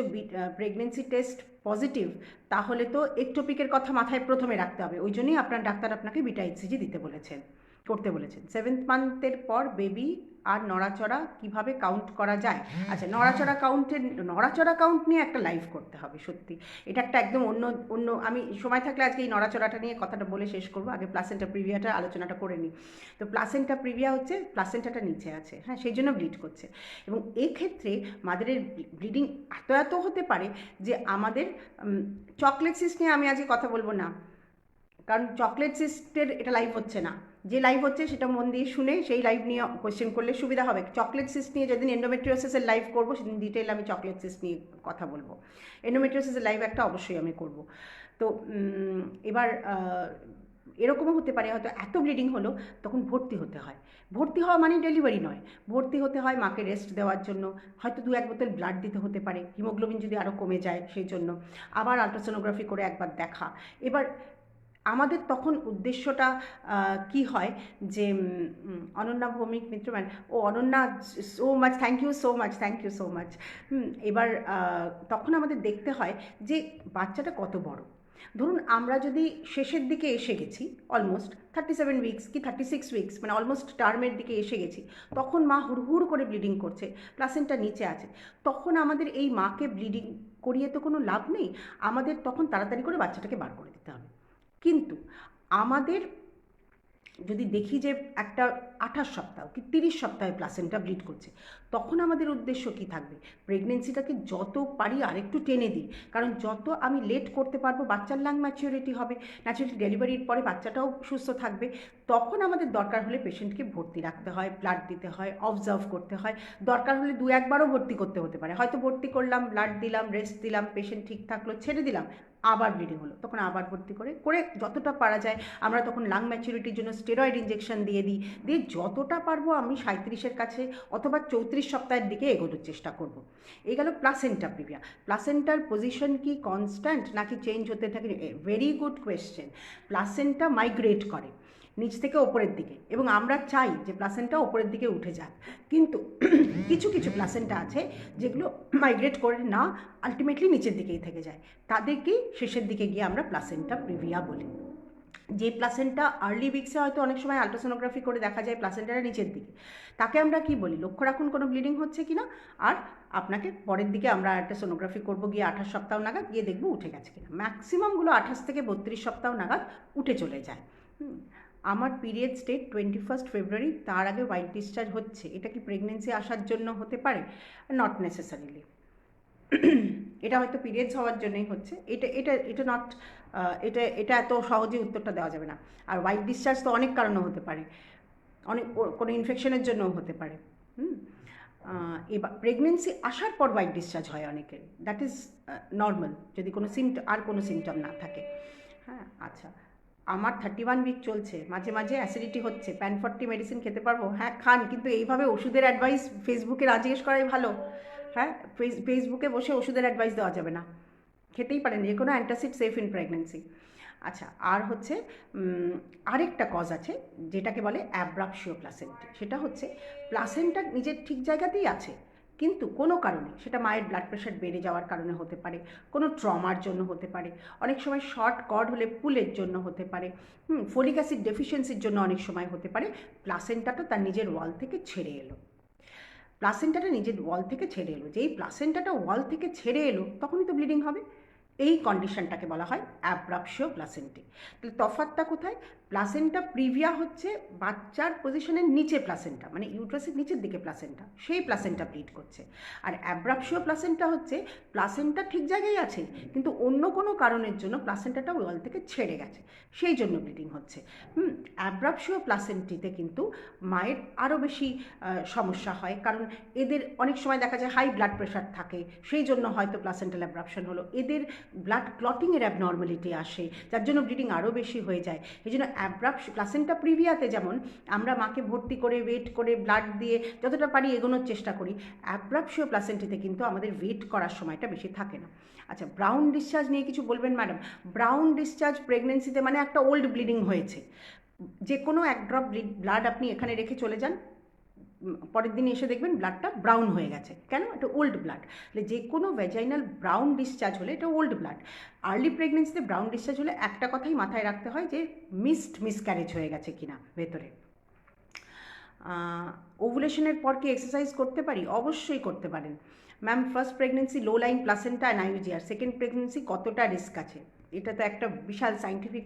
প্রেগনেন্সি টেস্ট পজিটিভ, তাহলে তো একটোপিকের কথা মাথায় প্রথমে রাখতে হবে। ওই জন্যই আপনার ডাক্তার আপনাকে বিটা এইচসিজি করতে বলেছেন। 7th মান্থের পর বেবি আর নড়াচড়া কিভাবে কাউন্ট করা যায়? আচ্ছা, নড়াচড়া কাউন্ট নিয়ে একটা লাইভ করতে হবে, সত্যি এটা একটা একদম অন্য আমি সময় থাকলে আজকে এই নড়াচড়াটা নিয়ে কথাটা বলে শেষ করবো। আগে প্লাসেন্টা প্রিভিয়াটা আলোচনাটা করে নিই। তো প্লাসেন্টা প্রিভিয়া হচ্ছে প্লাসেন্টাটা নিচে আছে, হ্যাঁ, সেই জন্য ব্লিড করছে। এবং এক্ষেত্রে মাদারের ব্লিডিং এত হতে পারে যে আমাদের চকলেট সিস্ট নিয়ে আমি আজকে কথা বলবো না, কারণ চকলেট সিস্টের এটা লাইভ হচ্ছে না। যে লাইভ হচ্ছে সেটা মন দিয়ে শুনে সেই লাইভ নিয়ে কোয়েশ্চেন করলে সুবিধা হবে। চকলেট সিস্ট নিয়ে যেদিন এন্ডোমেট্রিওসিসের লাইভ করবো সেদিন ডিটেল আমি চকলেট সিস্ট নিয়ে কথা বলবো। এন্ডোমেট্রিওসিসের লাইভ একটা অবশ্যই আমি করব। তো এবার এরকমও হতে পারে হয়তো এত ব্লিডিং হলো, তখন ভর্তি হতে হয়। ভর্তি হওয়া মানে ডেলিভারি নয়, ভর্তি হতে হয় মাকে রেস্ট দেওয়ার জন্য, হয়তো 2-1 বোতল ব্লাড দিতে হতে পারে, হিমোগ্লোবিন যদি আরও কমে যায় সেই জন্য, আবার আলট্রাসোনোগ্রাফি করে একবার দেখা। এবার আমাদের তখন উদ্দেশ্যটা কি হয় যে অনন্যা ভৌমিক মিত্রম্যান, ও Ananya so much, thank you so much. এবার তখন আমাদের দেখতে হয় যে বাচ্চাটা কত বড়। ধরুন আমরা যদি শেষের দিকে এসে গেছি, অলমোস্ট 37 উইকস কি 36 উইকস, মানে অলমোস্ট টার্মের দিকে এসে গেছি, তখন মা হুড় করে ব্লিডিং করছে, প্লাসেন্টা নিচে আছে, তখন আমাদের এই মাকে ব্লিডিং করিয়ে তো কোনো লাভ নেই, আমাদের তখন তাড়াতাড়ি করে বাচ্চাটাকে বার করে দিতে হবে। কিন্তু আমাদের যদি দেখি যে একটা 28 সপ্তাহ কি 30 সপ্তাহে প্লাসেন্টা ব্লিড করছে, তখন আমাদের উদ্দেশ্য কি থাকবে? প্রেগনেন্সিটাকে যত পারি আরেকটু টেনে দিই, কারণ যত আমি লেট করতে পারবো বাচ্চার লাং ম্যাচিউরিটি হবে, ন্যাচুরালি ডেলিভারির পরে বাচ্চাটাও সুস্থ থাকবে। তখন আমাদের দরকার হলে পেশেন্টকে ভর্তি রাখতে হয়, ব্লাড দিতে হয়, অবজার্ভ করতে হয়, দরকার হলে 2-1 বারও ভর্তি করতে হতে পারে। হয়তো ভর্তি করলাম, ব্লাড দিলাম, রেস্ট দিলাম, পেশেন্ট ঠিক থাকলো, ছেড়ে দিলাম, আবার ব্লিডিং হলো, তখন আবার ভর্তি করে যতটা পারা যায় আমরা তখন লাং ম্যাচুরিটির জন্য স্টেরয়েড ইঞ্জেকশন দিয়ে যতটা পারবো আমি 37-এর কাছে অথবা 34 সপ্তাহের দিকে এগোনোর চেষ্টা করব। এই গেল প্লাসেন্টা প্রিভিয়া। প্লাসেন্টার পজিশন কি কনস্ট্যান্ট নাকি চেঞ্জ হতে থাকে? Very good question. Placenta migrate করে নিচ থেকে ওপরের দিকে, এবং আমরা চাই যে প্লাসেন্টা ওপরের দিকে উঠে যাক, কিন্তু কিছু প্লাসেন্টা আছে যেগুলো মাইগ্রেট করে না, আলটিমেটলি নিচের দিকেই থেকে যায়, তাদেরকেই শেষের দিকে গিয়ে আমরা প্লাসেন্টা প্রিভিয়া বলি। যে প্লাসেন্টা আর্লি উইক্সে হয়তো অনেক সময় আলট্রাসোনোগ্রাফি করে দেখা যায় প্লাসেন্টাটা নিচের দিকে, তাকে আমরা কি বলি? লক্ষ্য রাখুন কোনো ব্লিডিং হচ্ছে কিনা, আর আপনাকে পরের দিকে আমরা একটা সোনোগ্রাফি করবো গিয়ে 28 সপ্তাহ নাগাদ, গিয়ে দেখবো উঠে গেছে কিনা। ম্যাক্সিমামগুলো 28 থেকে 32 সপ্তাহ নাগাদ উঠে চলে যায়। আমার পিরিয়ড ডেট 21 ফেব্রুয়ারি, তার আগে হোয়াইট ডিসচার্জ হচ্ছে, এটা কি প্রেগনেন্সি আসার জন্য হতে পারে? Not necessarily. এটা হয়তো পিরিয়ডস হওয়ার জন্যই হচ্ছে, এটা নট, এটা এত সহজে উত্তরটা দেওয়া যাবে না। আর হোয়াইট ডিসচার্জ তো অনেক কারণে হতে পারে, অনেক কোনো ইনফেকশনের জন্যও হতে পারে। এবার প্রেগনেন্সি আসার পর হোয়াইট ডিসচার্জ হয় অনেকের, দ্যাট ইজ নর্মাল, যদি কোনো কোনো সিমটম না থাকে। হ্যাঁ, আচ্ছা, আমার 31 উইক চলছে, মাঝে মাঝে অ্যাসিডিটি হচ্ছে, প্যান40 মেডিসিন খেতে পারবো? হ্যাঁ খান, কিন্তু এইভাবে ওষুধের অ্যাডভাইস ফেসবুকে না জিজ্ঞেস করাই ভালো। হ্যাঁ, ফেসবুকে বসে ওষুধের অ্যাডভাইস দেওয়া যাবে না, খেতেই পারেন, যে কোনো অ্যান্টাসিড সেফ ইন প্রেগনেন্সি। আচ্ছা, আর হচ্ছে আরেকটা কজ আছে যেটাকে বলে অ্যাব্রাপশিও প্লাসেন্টা। সেটা হচ্ছে প্লাসেন্টা নিজের ঠিক জায়গাতেই আছে, কিন্তু কোনো কারণে, সেটা মায়ের ব্লাড প্রেশার বেড়ে যাওয়ার কারণে হতে পারে, কোনো ট্রমার জন্য হতে পারে, অনেক সময় শর্ট কর্ড হলে পুলের জন্য হতে পারে, ফোলিক অ্যাসিড ডেফিসিয়েন্সির জন্য অনেক সময় হতে পারে, প্লাসেন্টাটা তার নিজের ওয়াল থেকে ছেড়ে এলো। প্লাসেন্টাটা নিজের ওয়াল থেকে ছেড়ে এলো, যেই প্লাসেন্টাটা ওয়াল থেকে ছেড়ে এলো তখনই তো ব্লিডিং হবে। এই কন্ডিশনটাকে বলা হয় অ্যাব্রাপশিও প্লাসেন্টি। তাহলে তফাৎটা কোথায়? প্লাসেন্টা প্রিভিয়া হচ্ছে বাচ্চার পজিশনের নিচে প্লাসেন্টা, মানে ইউট্রাসের নিচের দিকে প্লাসেন্টা, সেই প্লাসেন্টা ব্লিড করছে। আর অ্যাব্রাপশিও প্লাসেন্টা হচ্ছে প্লাসেন্টা ঠিক জায়গায় আছে, কিন্তু অন্য কোনো কারণের জন্য প্লাসেন্টাটা ওয়াল থেকে ছেড়ে গেছে, সেই জন্য ব্লিডিং হচ্ছে। অ্যাব্রাপশিও প্লাসেন্টিতে কিন্তু মায়ের আরও বেশি সমস্যা হয়, কারণ এদের অনেক সময় দেখা যায় হাই ব্লাড প্রেশার থাকে, সেই জন্য হয়তো প্লাসেন্টাল অ্যাব্রাপশন হলো। এদের ব্লাড ক্লটিংয়ের অ্যাবনর্মালিটি আসে, যার জন্য ব্লিডিং আরও বেশি হয়ে যায়। এই জন্য প্লাসেন্টা প্রিভিয়াতে যেমন আমরা মাকে ভর্তি করে ওয়েট করে ব্লাড দিয়ে যতটা পারি এগোনোর চেষ্টা করি, অ্যাব্রাপশিও প্লাসেন্টিতে কিন্তু আমাদের ওয়েট করার সময়টা বেশি থাকে না। আচ্ছা, ব্রাউন ডিসচার্জ নিয়ে কিছু বলবেন ম্যাডাম? ব্রাউন ডিসচার্জ প্রেগনেন্সিতে মানে একটা ওল্ড ব্লিডিং হয়েছে। যে কোনো এক ড্রপ ব্লাড আপনি এখানে রেখে চলে যান, পরের দিন এসে দেখবেন ব্লাডটা ব্রাউন হয়ে গেছে। কেন? এটা ওল্ড ব্লাড। যে কোনো ভ্যাজাইনাল ব্রাউন ডিসচার্জ হলে এটা ওল্ড ব্লাড। আর্লি প্রেগনেন্সিতে ব্রাউন ডিসচার্জ হলে একটা কথাই মাথায় রাখতে হয় যে মিসক্যারেজ হয়ে গেছে কিনা ভেতরে। ওভুলেশনের পর কি এক্সারসাইজ করতে পারি? অবশ্যই করতে পারেন ma'am. First pregnancy low line placenta and IUGR, second pregnancy কতটা রিস্ক আছে? এটা তো একটা বিশাল সাইন্টিফিক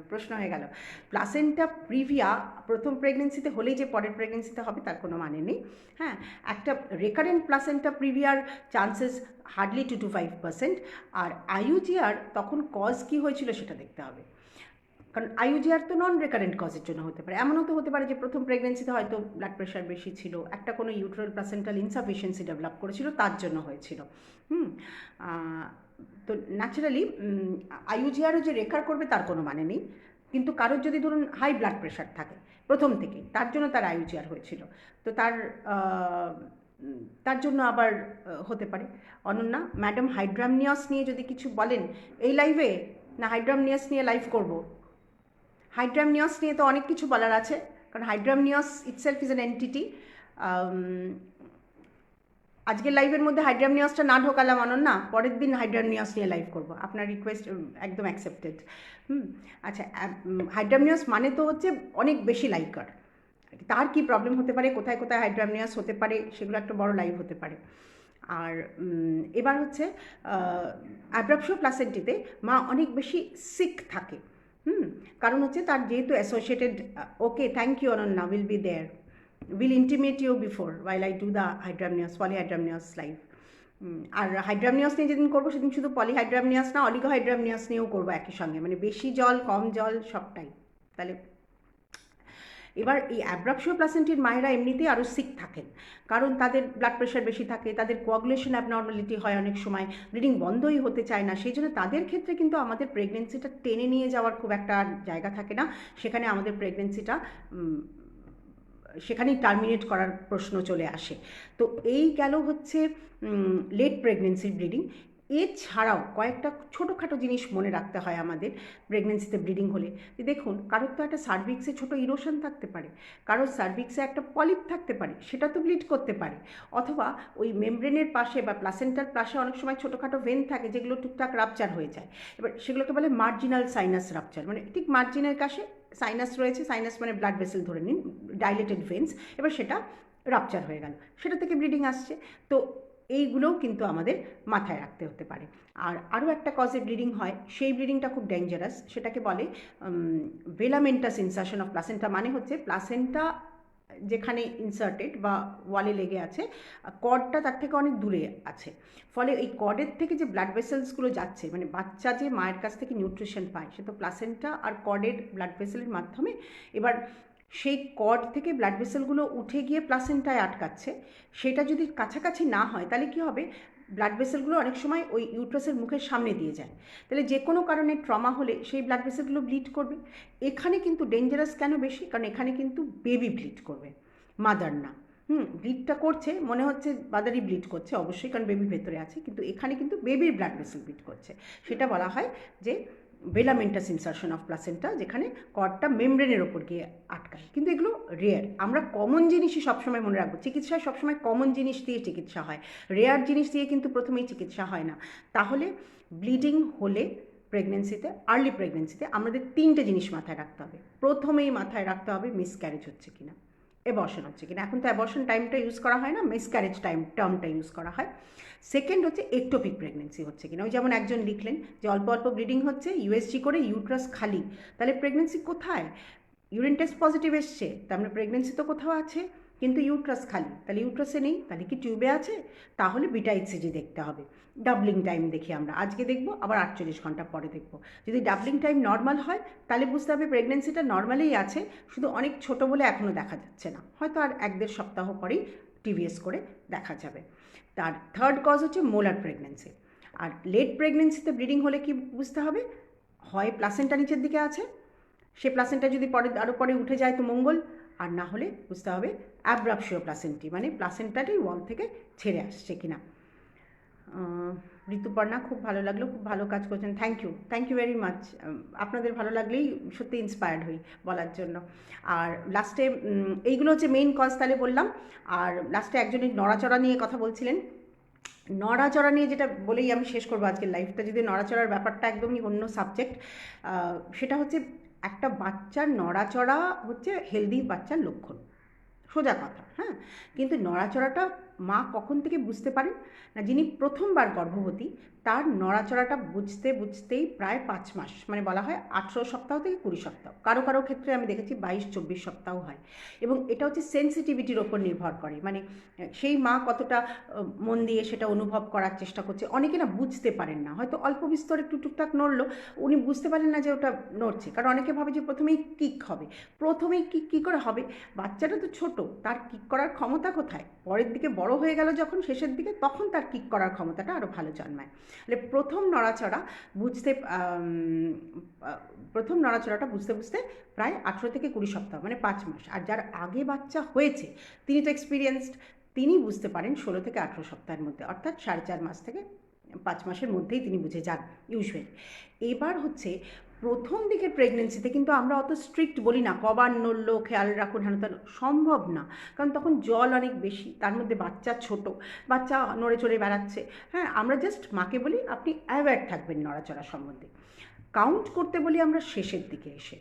প্রশ্ন হয়ে গেল। প্লাসেন্টা প্রিভিয়া প্রথম প্রেগনেন্সিতে হলেই যে পরের প্রেগনেন্সিতে হবে তার কোনো মানে নেই। হ্যাঁ, একটা রেকারেন্ট প্লাসেন্টা প্রিভিয়ার চান্সেস হার্ডলি 2 to 5%। আর আইইউজিআর তখন কজ কী হয়েছিল সেটা দেখতে হবে, কারণ আইইউজিআর তো নন রেকারেন্ট কজের জন্য হতে পারে। এমনও তো হতে পারে যে প্রথম প্রেগনেন্সিতে হয়তো ব্লাড প্রেশার বেশি ছিল, একটা কোনো ইউট্রাল প্লাসেন্টাল ইনসাফিসিয়েন্সি ডেভেলপ করেছিল, তার জন্য হয়েছিল। তো ন্যাচারালি আইইউজিআরও যে রেকার করবে তার কোনো মানে নেই, কিন্তু কারোর যদি ধরুন হাই ব্লাড প্রেশার থাকে প্রথম থেকেই, তার জন্য তার আইইউজিআর হয়েছিল, তো তার জন্য আবার হতে পারে। অনন্যা ম্যাডাম, হাইড্রামনিয়াস নিয়ে যদি কিছু বলেন এই লাইভে, না হাইড্রামনিয়াস নিয়ে লাইভ করব? হাইড্রামনিয়াস নিয়ে তো অনেক কিছু বলার আছে, কারণ হাইড্রামনিয়াস ইটসেলফ ইজ অ্যান এন্টিটি। আজকের লাইভের মধ্যে হাইড্রামনিয়াসটা না ঢোকালাম অনন্যা, পরের দিন হাইড্রামনিয়াস নিয়ে লাইভ করব। আপনার রিকোয়েস্ট একদম অ্যাকসেপ্টেড। আচ্ছা, হাইড্রামনিয়াস মানে তো হচ্ছে অনেক বেশি লাইকার, তার কি প্রবলেম হতে পারে, কোথায় কোথায় হাইড্রামনিয়াস হতে পারে, সেগুলো একটা বড় লাইভ হতে পারে। আর এবার হচ্ছে অ্যাব্রাপশিও প্লাসেন্টিতে মা অনেক বেশি সিক থাকে। কারণ হচ্ছে তার যেহেতু associated. Okay, thank you Ananya, will be there, will intimate you before while I do the hydramnios, polyhydramnios live। আর হাইড্রামনিয়াস নিয়ে যেদিন করবো সেদিন শুধু পলিহাইড্রামনিয়াস না, অলিগোহাইড্রামনিয়াস নিয়েও করবো একই সঙ্গে, মানে বেশি জল কম জল সবটাই। তাহলে এবার এই অ্যাব্রাপশিও প্লাসেন্টির মায়েরা এমনিতেই আরও সিক থাকেন, কারণ তাদের ব্লাড প্রেশার বেশি থাকে, তাদের কোয়াগুলেশন অ্যাবনর্মালিটি হয়, অনেক সময় ব্লিডিং বন্ধই হতে চায় না। সেই জন্য তাদের ক্ষেত্রে কিন্তু আমাদের প্রেগনেন্সিটা টেনে নিয়ে যাওয়ার খুব একটা জায়গা থাকে না, সেখানে আমাদের প্রেগনেন্সিটা সেখানেই টার্মিনেট করার প্রশ্ন চলে আসে। তো এই গেল হচ্ছে লেট প্রেগনেন্সির ব্লিডিং। এছাড়াও কয়েকটা ছোটোখাটো জিনিস মনে রাখতে হয় আমাদের প্রেগনেন্সিতে ব্লিডিং হলে। দেখুন, কারোর তো একটা সার্ভিক্সে ছোটো ইরোশন থাকতে পারে, কারোর সার্ভিক্সে একটা পলিপ থাকতে পারে, সেটা তো ব্লিড করতে পারে। অথবা ওই মেমব্রেনের পাশে বা প্লাসেন্টার পাশে অনেক সময় ছোটোখাটো ভেন থাকে যেগুলো টুকটাক রাপচার হয়ে যায়। এবার সেগুলোকে বলে মার্জিনাল সাইনাস রাপচার, মানে ঠিক মার্জিনের কাছে সাইনাস রয়েছে, সাইনাস মানে ব্লাড ভেসেল ধরে নিন, ডাইলেটেড ভেন্স, এবার সেটা রাপচার হয়ে গেল, সেটা থেকে ব্লিডিং আসছে। তো এইগুলোও কিন্তু আমাদের মাথায় রাখতে হতে পারে। আর আরও একটা কজে ব্লিডিং হয়, সেই ব্লিডিংটা খুব ডেঞ্জারাস, সেটাকে বলে ভেলামেন্টাস ইনসার্শন অফ প্লাসেন্টা। মানে হচ্ছে প্লাসেন্টা যেখানে ইনসার্টেড বা ওয়ালে লেগে আছে, কর্ডটা তার থেকে অনেক দূরে আছে, ফলে এই কর্ডের থেকে যে ব্লাড ভেসেলসগুলো যাচ্ছে, মানে বাচ্চা যে মায়ের কাছ থেকে নিউট্রিশন পায় সে তো প্লাসেন্টা আর কর্ডের ব্লাড ভেসেলের মাধ্যমে। এবার সেই কর্ড থেকে ব্লাড ভেসেলগুলো উঠে গিয়ে প্লাসেন্টায় আটকাচ্ছে, সেটা যদি কাছাকাছি না হয় তাহলে কি হবে, ব্লাড ভেসেলগুলো অনেক সময় ওই ইউট্রাসের মুখের সামনে দিয়ে যায়, তাহলে যে কোনো কারণে ট্রমা হলে সেই ব্লাড ভেসেলগুলো ব্লিড করবে। এখানে কিন্তু ডেঞ্জারাস কেন বেশি, কারণ এখানে কিন্তু বেবি ব্লিড করবে, মাদার না। ব্লিডটা করছে মনে হচ্ছে মাদারই ব্লিড করছে, অবশ্যই, কারণ বেবি ভেতরে আছে, কিন্তু এখানে কিন্তু বেবির ব্লাড ভেসেল ব্লিড করছে। সেটা বলা হয় যে ভেলামেন্টাস ইনসার্শন অফ প্লাসেন্টা, যেখানে কর্ডটা মেমব্রেনের ওপর গিয়ে আটকায়। কিন্তু এগুলো রেয়ার, আমরা কমন জিনিসই সবসময় মনে রাখবো। চিকিৎসায় সবসময় কমন জিনিস দিয়ে চিকিৎসা হয়, রেয়ার জিনিস দিয়ে কিন্তু প্রথমেই চিকিৎসা হয় না। তাহলে ব্লিডিং হলে প্রেগনেন্সিতে, আর্লি প্রেগনেন্সিতে আমাদের তিনটে জিনিস মাথায় রাখতে হবে। প্রথমেই মাথায় রাখতে হবে মিসক্যারেজ হচ্ছে কিনা, অ্যাবর্শন হচ্ছে কিনা। এখন তো অ্যাবর্শন টাইমটা ইউজ করা হয় না, মিসক্যারেজ টার্মটা ইউজ করা হয়। সেকেন্ড হচ্ছে একটোপিক প্রেগনেন্সি হচ্ছে কিনা। ওই যেমন একজন লিখলেন যে অল্প অল্প ব্লিডিং হচ্ছে, ইউএসজি করে, ইউট্রাস খালি, তাহলে প্রেগনেন্সি কোথায়? ইউরিন টেস্ট পজিটিভ এসছে, তার মানে প্রেগনেন্সি তো কোথাও আছে, কিন্তু ইউট্রাস খালি, তাহলে ইউট্রাসে নেই, তাহলে কি টিউবে আছে? তাহলে বিটা এইচসিজি দেখতে হবে। ডাবলিং টাইম দেখি আমরা, আজকে দেখবো আবার 48 ঘন্টা পরে দেখবো। যদি ডাবলিং টাইম নর্মাল হয় তাহলে বুঝতে হবে প্রেগনেন্সিটা নর্মালেই আছে, শুধু অনেক ছোট বলে এখনও দেখা যাচ্ছে না, হয়তো আর 1-1.5 সপ্তাহ পরেই টিভিএস করে দেখা যাবে। তার থার্ড কজ হচ্ছে মোলার প্রেগনেন্সি। আর লেট প্রেগনেন্সিতে ব্লিডিং হলে কি বুঝতে হবে? হয় প্লাসেন্টা নিচের দিকে আছে, সে প্লাসেন্টা যদি পরে আরও পরে উঠে যায় তো মঙ্গল, আর না হলে বুঝতে হবে অ্যাব্রাপশিও প্লাসেন্টি, মানে প্লাসেন্টাটাই ওয়াল থেকে ছেড়ে আসছে কিনা। ঋতুপর্ণা, খুব ভালো লাগলো, খুব ভালো কাজ করছেন, থ্যাংক ইউ ভেরি মাচ। আপনাদের ভালো লাগলেই সত্যি ইন্সপায়ার্ড হই বলার জন্য। আর লাস্টে এইগুলো হচ্ছে মেইন কজ তাহলে বললাম। আর লাস্টে একজনের নড়াচড়া নিয়ে কথা বলছিলেন, নড়াচড়া নিয়ে যেটা বলেই আমি শেষ করবো আজকের লাইফটা, যদি নড়াচড়ার ব্যাপারটা একদমই অন্য সাবজেক্ট। সেটা হচ্ছে একটা বাচ্চার নড়াচড়া হচ্ছে হেলদি বাচ্চার লক্ষণ, সোজা কথা, হ্যাঁ। কিন্তু নড়াচড়াটা মা কখন থেকে বুঝতে পারেন না, যিনি প্রথমবার গর্ভবতী তার নড়াচড়াটা বুঝতে বুঝতেই প্রায় 5 মাস, মানে বলা হয় 18 সপ্তাহ থেকে 20 সপ্তাহ, কারো কারো ক্ষেত্রে আমি দেখেছি 22-24 সপ্তাহ হয়। এবং এটা হচ্ছে সেন্সিটিভিটির ওপর নির্ভর করে, মানে সেই মা কতটা মন দিয়ে সেটা অনুভব করার চেষ্টা করছে। অনেকে না বুঝতে পারেন না, হয়তো অল্প বিস্তর একটু টুকটাক নড়লো, উনি বুঝতে পারেন না যে ওটা নড়ছে, কারণ অনেকে ভাবে যে প্রথমেই কিক হবে। প্রথমেই কিক কী করে হবে? বাচ্চাটা তো ছোট, তার কিক করার ক্ষমতা কোথায়? পরের দিকে বড় হয়ে গেল যখন, শেষের দিকে, তখন তার কিক করার ক্ষমতাটা আরও ভালো জন্মায়। মানে প্রথম নড়াচড়াটা বুঝতে বুঝতে প্রায় 18 থেকে 20 সপ্তাহ, মানে 5 মাস। আর যার আগে বাচ্চা হয়েছে তিনি তো এক্সপিরিয়েন্সড, তিনি বুঝতে পারেন 16 থেকে 18 সপ্তাহের মধ্যে, অর্থাৎ 4.5 মাস থেকে 5 মাসের মধ্যেই তিনি বুঝে যান ইউজুয়ালি। এবার হচ্ছে প্রথম দিকের প্রেগনেন্সিতে কিন্তু আমরা অত স্ট্রিক্ট বলি না, কবার নড়লো খেয়াল রাখুন, হ্যাঁ তা সম্ভব না, কারণ তখন জল অনেক বেশি, তার মধ্যে বাচ্চা ছোট, বাচ্চা নড়ে চড়ে বেড়াচ্ছে। হ্যাঁ, আমরা জাস্ট মাকে বলি আপনি অ্যাওয়্যার থাকবেন নড়াচড়া সম্বন্ধে। কাউন্ট করতে বলি আমরা শেষের দিকে এসে,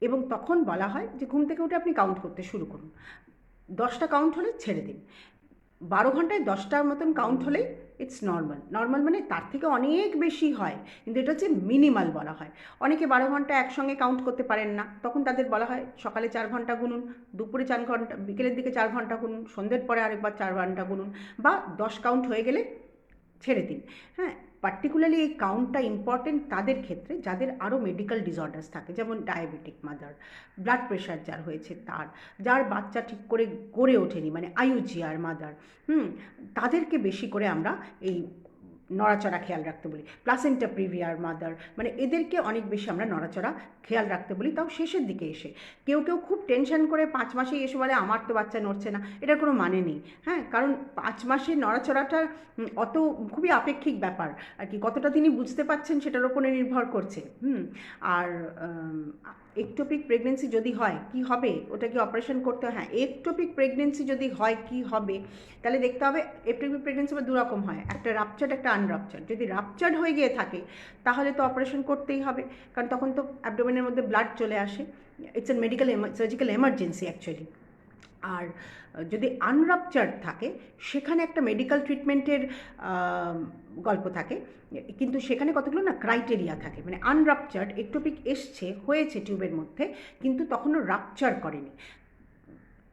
এবং তখন বলা হয় যে ঘুম থেকে উঠে আপনি কাউন্ট করতে শুরু করুন, 10টা কাউন্ট হলে ছেড়ে দিন। 12 ঘন্টায় 10টার মতন কাউন্ট হলেই ইটস নর্মাল মানে তার থেকে অনেক বেশি হয়, কিন্তু এটা হচ্ছে মিনিমাল বলা হয়। অনেকে 12 ঘন্টা একসঙ্গে কাউন্ট করতে পারেন না, তখন তাদের বলা হয় সকালে 4 ঘন্টা গুনুন, দুপুরে 4 ঘন্টা, বিকেলের দিকে 4 ঘন্টা গুনুন, সন্ধ্যের পরে আরেকবার 4 ঘন্টা গুনুন, বা 10 কাউন্ট হয়ে গেলে ছেড়ে দিন। হ্যাঁ, পার্টিকুলারলি এই কাউন্টটা ইম্পর্টেন্ট তাদের ক্ষেত্রে যাদের আরও মেডিকেল ডিসঅর্ডার্স থাকে, যেমন ডায়াবেটিক মাদার, ব্লাড প্রেশার যার হয়েছে, যার বাচ্চা ঠিক করে গড়ে ওঠেনি, মানে আইইউজিআর মাদার, তাদেরকে বেশি করে আমরা এই নড়াচড়া খেয়াল রাখতে বলি। প্লাসেন্টা প্রিভিয়ার মাদার, মানে এদেরকে অনেক বেশি আমরা নড়াচড়া খেয়াল রাখতে বলি, তাও শেষের দিকে এসে। কেউ খুব টেনশন করে 5 মাসেই এসে বলে আমার তো বাচ্চা নড়ছে না, এটার কোনো মানে নেই। হ্যাঁ, কারণ 5 মাসের নড়াচড়াটা অত খুবই আপেক্ষিক ব্যাপার আর কি, কতটা তিনি বুঝতে পারছেন সেটার ওপরে নির্ভর করছে। আর একটোপিক প্রেগনেন্সি যদি হয় কি হবে, ওটা কি অপারেশন করতে হয়? হ্যাঁ, একটোপিক প্রেগনেন্সি যদি হয় কি হবে, তাহলে দেখতে হবে একটোপিক প্রেগনেন্সি দু রকম হয়, একটা রাপচার্ড, একটা আনরাপচার্ড। যদি রাপচার্ড হয়ে গিয়ে থাকে তাহলে তো অপারেশন করতেই হবে, কারণ তখন তো অ্যাবডোমেনের মধ্যে ব্লাড চলে আসে, it's a surgical emergency actually. আর যদি আনরাপচার্ড থাকে সেখানে একটা মেডিকেল ট্রিটমেন্টের গল্প থাকে, কিন্তু সেখানে কতগুলো না ক্রাইটেরিয়া থাকে। মানে আনরাপচার্ড একটোপিক হয়েছে টিউবের মধ্যে, কিন্তু তখনও রাপচার করেনি,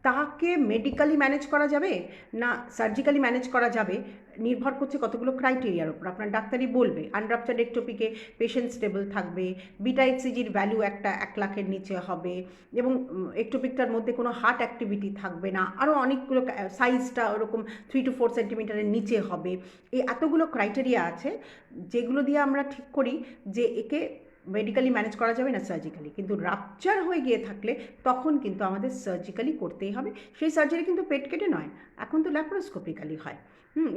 তাকে মেডিক্যালি ম্যানেজ করা যাবে না সার্জিক্যালি ম্যানেজ করা যাবে নির্ভর করছে কতগুলো ক্রাইটেরিয়ার উপর। আপনার ডাক্তারই বলবে আনরাপচার্ড একটোপিকে পেশেন্ট স্টেবল থাকবে, বিটা এইচসিজির ভ্যালু 1 লাখের নিচে হবে, এবং একটোপিকটার মধ্যে কোনো হার্ট অ্যাক্টিভিটি থাকবে না, আরও অনেকগুলো, সাইজটা ওরকম 3 to 4 সেন্টিমিটারের নিচে হবে। এই এতগুলো ক্রাইটেরিয়া আছে যেগুলো দিয়ে আমরা ঠিক করি যে একে মেডিক্যালি ম্যানেজ করা যাবে না সার্জিক্যালি। কিন্তু রাপচার হয়ে গিয়ে থাকলে তখন কিন্তু আমাদের সার্জিক্যালি করতেই হবে। সেই সার্জারি কিন্তু পেট কেটে নয়, এখন তো ল্যাপারোস্কোপিক্যালি হয়।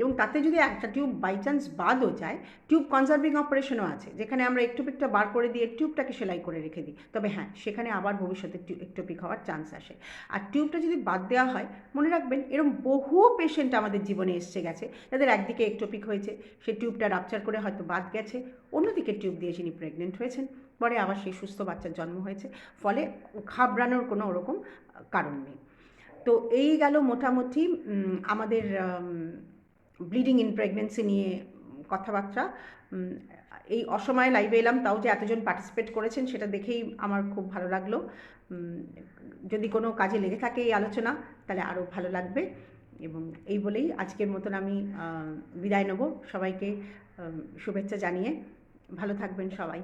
এবং তাতে যদি একটা টিউব বাই চান্স বাদও যায়, টিউব কনজার্ভিং অপারেশনও আছে, যেখানে আমরা একটোপিকটা বার করে দিয়ে টিউবটাকে সেলাই করে রেখে দিই। তবে হ্যাঁ, সেখানে আবার ভবিষ্যতে একটোপিক হওয়ার চান্স আসে। আর টিউবটা যদি বাদ দেওয়া হয়, মনে রাখবেন এরকম বহু পেশেন্ট আমাদের জীবনে এসে গেছে যাদের একদিকে একটোপিক হয়েছে, সেই টিউবটা রাপচার করে হয়তো বাদ গেছে, অন্যদিকে টিউব দিয়ে যিনি প্রেগনেন্ট হয়েছেন, পরে আবার সেই সুস্থ বাচ্চার জন্ম হয়েছে। ফলে ঘাবড়ানোর কোনো ওরকম কারণ নেই। তো এই গেল মোটামুটি আমাদের ব্লিডিং ইন প্রেগনেন্সি নিয়ে কথাবার্তা। এই অসময়ে লাইভে এলাম, তাও যে এতজন পার্টিসিপেট করেছেন সেটা দেখেই আমার খুব ভালো লাগলো। যদি কোনো কাজে লেগে থাকে এই আলোচনা তাহলে আরও ভালো লাগবে। এবং এই বলেই আজকের মতন আমি বিদায় নেব। সবাইকে শুভেচ্ছা জানিয়ে ভালো থাকবেন সবাই।